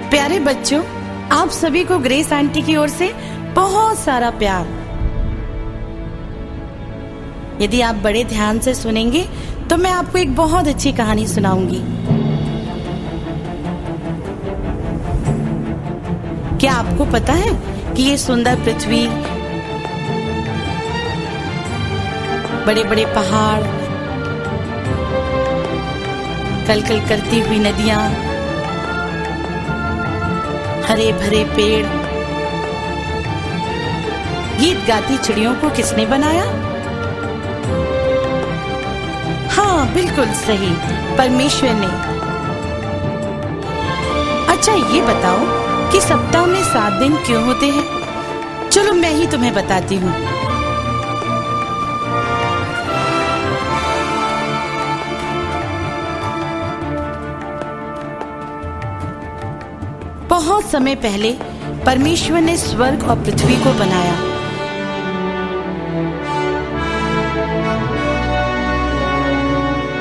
प्यारे बच्चों, आप सभी को ग्रेस आंटी की ओर से बहुत सारा प्यार। यदि आप बड़े ध्यान से सुनेंगे तो मैं आपको एक बहुत अच्छी कहानी सुनाऊंगी। क्या आपको पता है कि ये सुंदर पृथ्वी, बड़े बड़े पहाड़, कलकल करती हुई नदियां, हरे भरे पेड़, गीत गाती चिड़ियों को किसने बनाया? हाँ, बिल्कुल सही, परमेश्वर ने। अच्छा, ये बताओ कि सप्ताह में 7 दिन क्यों होते हैं? चलो मैं ही तुम्हें बताती हूँ। बहुत समय पहले परमेश्वर ने स्वर्ग और पृथ्वी को बनाया।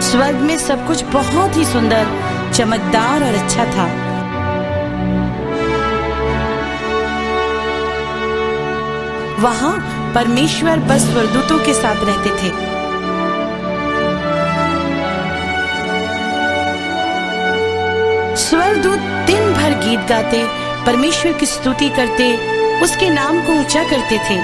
स्वर्ग में सब कुछ बहुत ही सुंदर, चमकदार और अच्छा था। वहां परमेश्वर बस स्वर्गदूतों के साथ रहते थे। स्वर्गदूत दिन भर गीत गाते, परमेश्वर की स्तुति करते, उसके नाम को ऊंचा करते थे।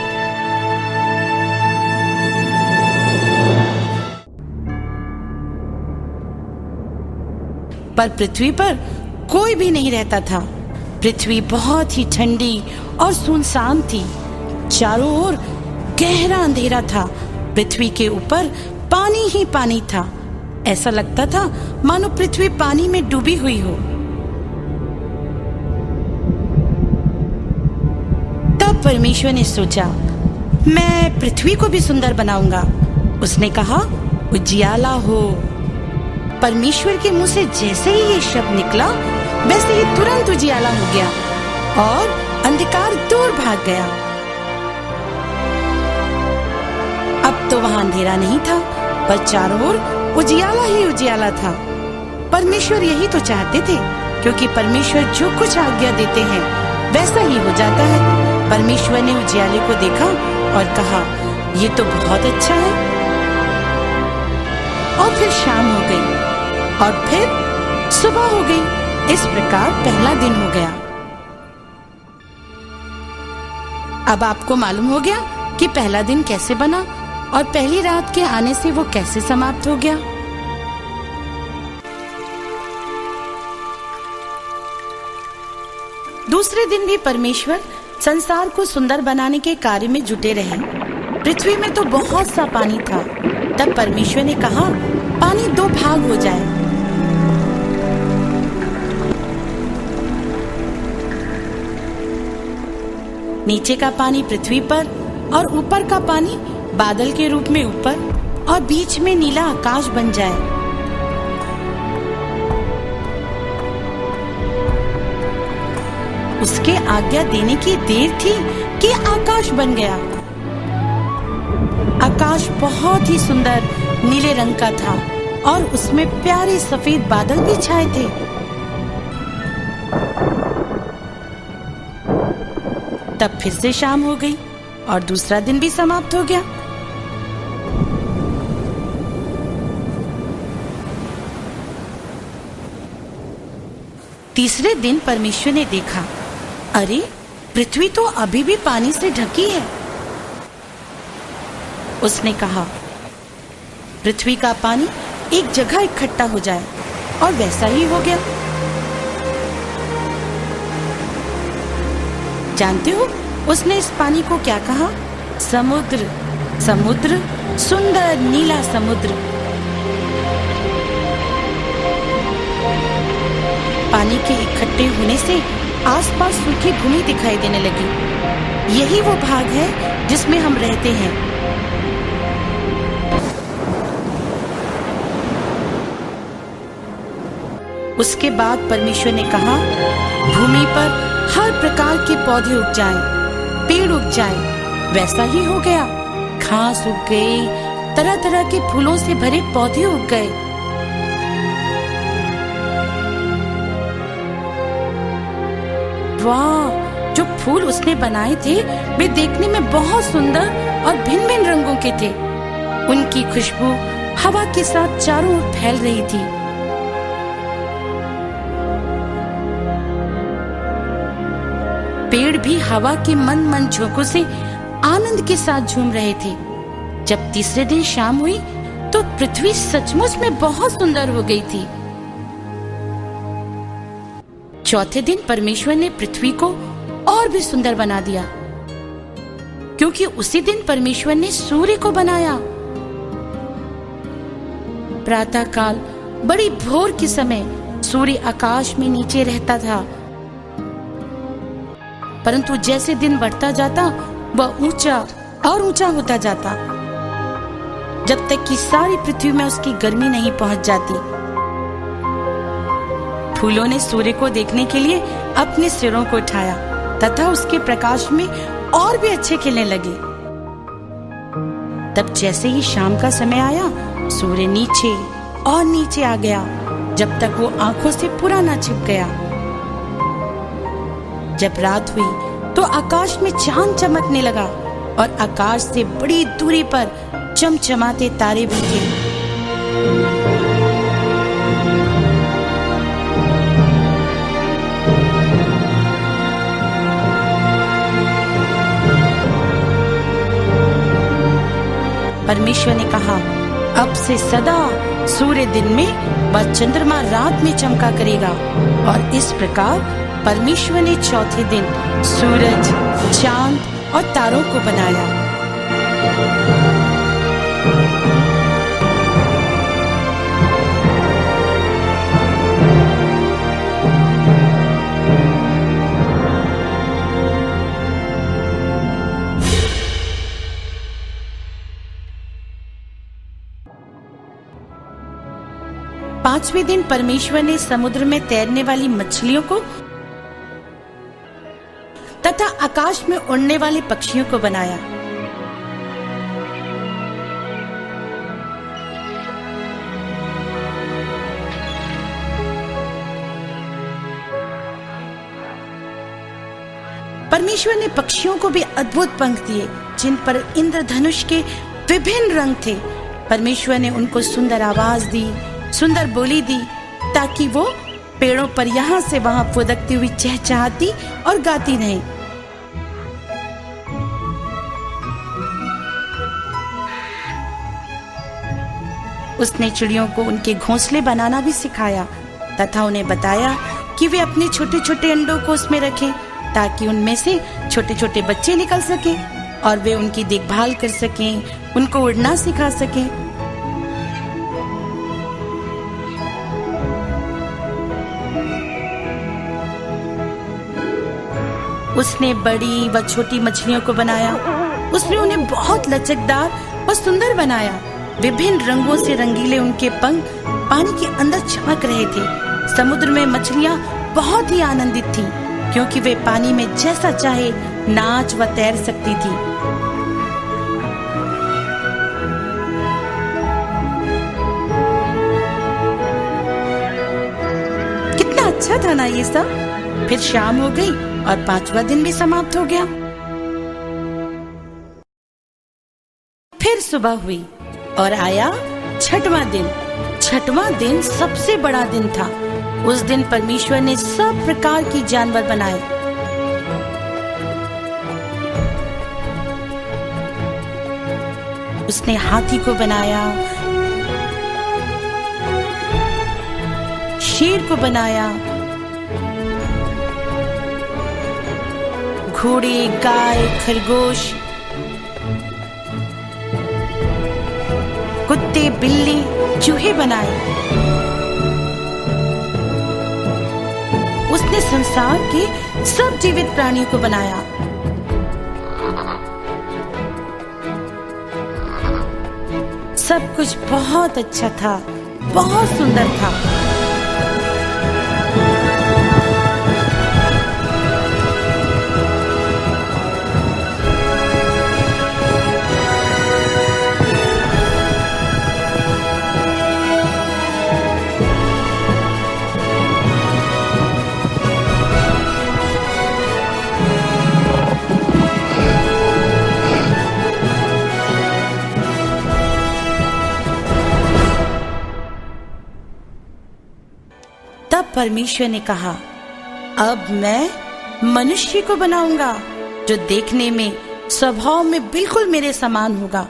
पर पृथ्वी पर कोई भी नहीं रहता था। पृथ्वी बहुत ही ठंडी और सुनसान थी। चारों ओर गहरा अंधेरा था। पृथ्वी के ऊपर पानी ही पानी था। ऐसा लगता था मानो पृथ्वी पानी में डूबी हुई हो। तब परमेश्वर ने सोचा, मैं पृथ्वी को भी सुंदर बनाऊंगा। उसने कहा, उजियाला हो। परमेश्वर के मुंह से जैसे ही ये शब्द निकला, वैसे ही तुरंत उजियाला हो गया और अंधकार दूर भाग गया। अब तो वहां अंधेरा नहीं था, पर चारों ओर उजियाला ही उजियाला था। परमेश्वर यही तो चाहते थे, क्योंकि परमेश्वर जो कुछ आज्ञा देते हैं वैसा ही हो जाता है। परमेश्वर ने उजियाले को देखा और कहा, ये तो बहुत अच्छा है। और फिर शाम हो गई और फिर सुबह हो गई। इस प्रकार पहला दिन हो गया। अब आपको मालूम हो गया कि पहला दिन कैसे बना और पहली रात के आने से वो कैसे समाप्त हो गया। दूसरे दिन भी परमेश्वर संसार को सुंदर बनाने के कार्य में जुटे रहे। पृथ्वी में तो बहुत सा पानी था। तब परमेश्वर ने कहा, पानी 2 भाग हो जाए। नीचे का पानी पृथ्वी पर और ऊपर का पानी बादल के रूप में ऊपर, और बीच में नीला आकाश बन जाए। उसके आज्ञा देने की देर थी कि आकाश बन गया। आकाश बहुत ही सुंदर नीले रंग का था और उसमें प्यारे सफेद बादल भी छाए थे। तब फिर से शाम हो गई और दूसरा दिन भी समाप्त हो गया। तीसरे दिन परमेश्वर ने देखा, अरे पृथ्वी तो अभी भी पानी से ढकी है। उसने कहा, पृथ्वी का पानी एक जगह इकट्ठा हो जाए, और वैसा ही हो गया। जानते हो उसने इस पानी को क्या कहा? समुद्र। समुद्र, सुंदर नीला समुद्र। पानी के इकट्ठे होने से आसपास सूखी भूमि दिखाई देने लगी। यही वो भाग है जिसमें हम रहते हैं। उसके बाद परमेश्वर ने कहा, भूमि पर हर प्रकार के पौधे उग जाएं, पेड़ उग जाएं। वैसा ही हो गया। घास उग गई, तरह तरह के फूलों से भरे पौधे उग गए। वाह, जो फूल उसने बनाए थे वे देखने में बहुत सुंदर और भिन्न भिन्न रंगों के थे। उनकी खुशबू हवा के साथ चारों ओर फैल रही थी। पेड़ भी हवा के मन मन झोंकों से आनंद के साथ झूम रहे थे। जब तीसरे दिन शाम हुई तो पृथ्वी सचमुच में बहुत सुंदर हो गई थी। चौथे दिन परमेश्वर ने पृथ्वी को और भी सुंदर बना दिया, क्योंकि उसी दिन परमेश्वर ने सूर्य को बनाया। प्रातः काल बड़ी भोर के समय सूर्य आकाश में नीचे रहता था, परंतु जैसे दिन बढ़ता जाता वह ऊंचा और ऊंचा होता जाता, जब तक कि सारी पृथ्वी में उसकी गर्मी नहीं पहुंच जाती। फूलों ने सूर्य को देखने के लिए अपने सिरों को उठाया तथा उसके प्रकाश में और भी अच्छे खिलने लगे। तब जैसे ही शाम का समय आया, सूर्य नीचे और नीचे आ गया, जब तक वो आंखों से पूरा ना छिप गया। जब रात हुई तो आकाश में चांद चमकने लगा और आकाश से बड़ी दूरी पर चमचमाते तारे भी थे। परमेश्वर ने कहा, अब से सदा सूर्य दिन में व चंद्रमा रात में चमका करेगा। और इस प्रकार परमेश्वर ने चौथे दिन सूरज, चांद और तारों को बनाया। पांचवें दिन परमेश्वर ने समुद्र में तैरने वाली मछलियों को तथा आकाश में उड़ने वाले पक्षियों को बनाया। परमेश्वर ने पक्षियों को भी अद्भुत पंख दिए, जिन पर इंद्रधनुष के विभिन्न रंग थे। परमेश्वर ने उनको सुंदर आवाज दी, सुंदर बोली दी, ताकि वो पेड़ों पर यहाँ से वहां फुदकती हुई चहचहाती और गाती रहें। उसने चिड़ियों को उनके घोंसले बनाना भी सिखाया तथा उन्हें बताया कि वे अपने छोटे छोटे अंडों को उसमें रखें, ताकि उनमें से छोटे छोटे बच्चे निकल सकें और वे उनकी देखभाल कर सकें, उनको उड़ना सिखा सकें। उसने बड़ी व छोटी मछलियों को बनाया। उसने उन्हें बहुत लचकदार और सुंदर बनाया। विभिन्न रंगों से रंगीले उनके पंख पानी के अंदर चमक रहे थे। समुद्र में मछलियां बहुत ही आनंदित थीं, क्योंकि वे पानी में जैसा चाहे नाच व तैर सकती थी। कितना अच्छा था ना ये सब। फिर शाम हो गई और पांचवा दिन भी समाप्त हो गया। फिर सुबह हुई और आया छठवां दिन। छठवां दिन सबसे बड़ा दिन था। उस दिन परमेश्वर ने सब प्रकार की जानवर बनाए। उसने हाथी को बनाया, शेर को बनाया, घोड़े, गाय, खरगोश, कुत्ते, बिल्ली, चूहे बनाए। उसने संसार के सब जीवित प्राणियों को बनाया। सब कुछ बहुत अच्छा था, बहुत सुंदर था। परमेश्वर ने कहा, अब मैं मनुष्य को बनाऊंगा जो देखने में, स्वभाव में बिल्कुल मेरे समान होगा।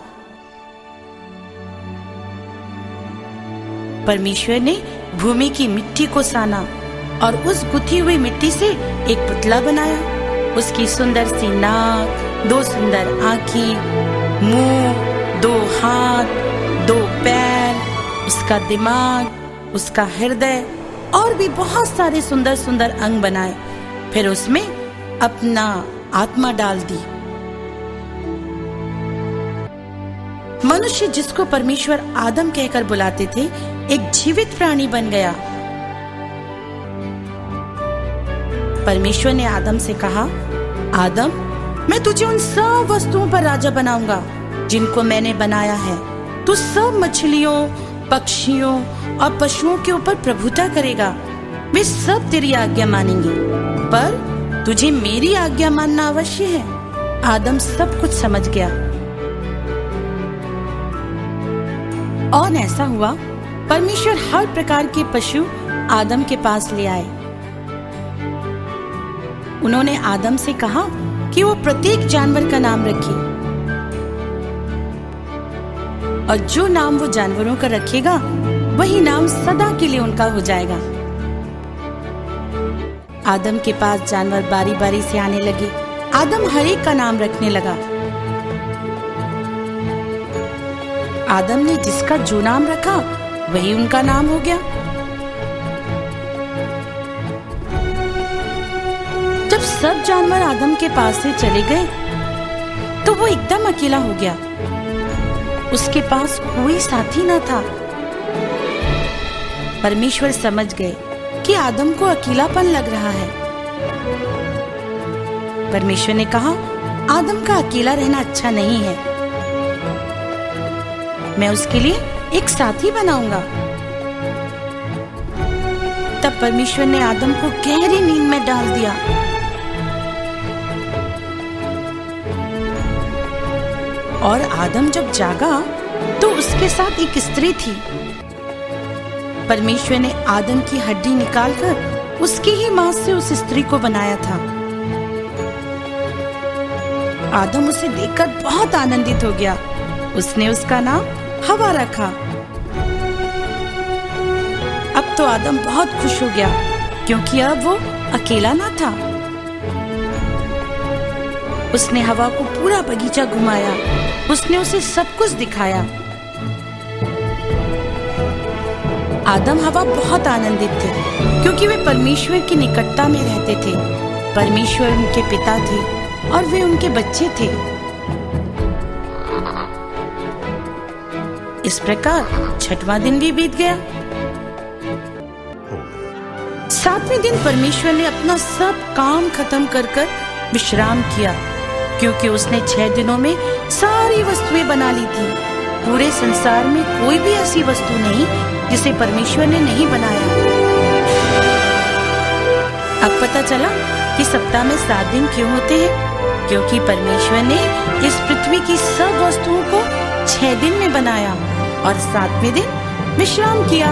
परमेश्वर ने भूमि की मिट्टी को साना और उस गुथी हुई मिट्टी से एक पुतला बनाया। उसकी सुंदर सी नाक, 2 सुंदर आंखें, मुंह, 2 हाथ, 2 पैर, उसका दिमाग, उसका हृदय और भी बहुत सारे सुंदर सुंदर अंग बनाए। फिर उसमें अपना आत्मा डाल दी। मनुष्य, जिसको परमेश्वर आदम कहकर बुलाते थे, एक जीवित प्राणी बन गया। परमेश्वर ने आदम से कहा, आदम, मैं तुझे उन सब वस्तुओं पर राजा बनाऊंगा जिनको मैंने बनाया है। तू सब मछलियों, पक्षियों और पशुओं के ऊपर प्रभुता करेगा। वे सब तेरी आज्ञा मानेंगे, पर तुझे मेरी आज्ञा मानना अवश्य है। आदम सब कुछ समझ गया। और ऐसा हुआ, परमेश्वर हर प्रकार के पशु आदम के पास ले आए। उन्होंने आदम से कहा कि वो प्रत्येक जानवर का नाम रखे, और जो नाम वो जानवरों का रखेगा वही नाम सदा के लिए उनका हो जाएगा। आदम के पास जानवर बारी बारी से आने लगे। आदम हर एक का नाम रखने लगा। आदम ने जिसका जो नाम रखा वही उनका नाम हो गया। जब सब जानवर आदम के पास से चले गए तो वो एकदम अकेला हो गया। उसके पास कोई साथी न था। परमेश्वर समझ गए कि आदम को अकेलापन लग रहा है। परमेश्वर ने कहा, आदम का अकेला रहना अच्छा नहीं है। मैं उसके लिए एक साथी बनाऊंगा। तब परमेश्वर ने आदम को गहरी नींद में डाल दिया। और आदम जब जागा तो उसके साथ एक स्त्री थी। परमेश्वर ने आदम की हड्डी निकालकर उसकी ही मांस से उस स्त्री को बनाया था। आदम उसे देखकर बहुत आनंदित हो गया। उसने उसका नाम हवा रखा। अब तो आदम बहुत खुश हो गया, क्योंकि अब वो अकेला ना था। उसने हवा को पूरा बगीचा घुमाया। उसने उसे सब कुछ दिखाया। आदम हवा बहुत आनंदित थे, क्योंकि वे परमेश्वर की निकटता में रहते थे। परमेश्वर उनके पिता थे और वे उनके बच्चे थे। इस प्रकार 6वां दिन भी बीत गया। 7वें दिन परमेश्वर ने अपना सब काम खत्म कर विश्राम किया, क्योंकि उसने 6 दिनों में सारी वस्तुएं बना ली थी। पूरे संसार में कोई भी ऐसी वस्तु नहीं जिसे परमेश्वर ने नहीं बनाया। अब पता चला कि सप्ताह में 7 दिन क्यों होते हैं, क्योंकि परमेश्वर ने इस पृथ्वी की सब वस्तुओं को 6 दिन में बनाया और 7वें दिन विश्राम किया।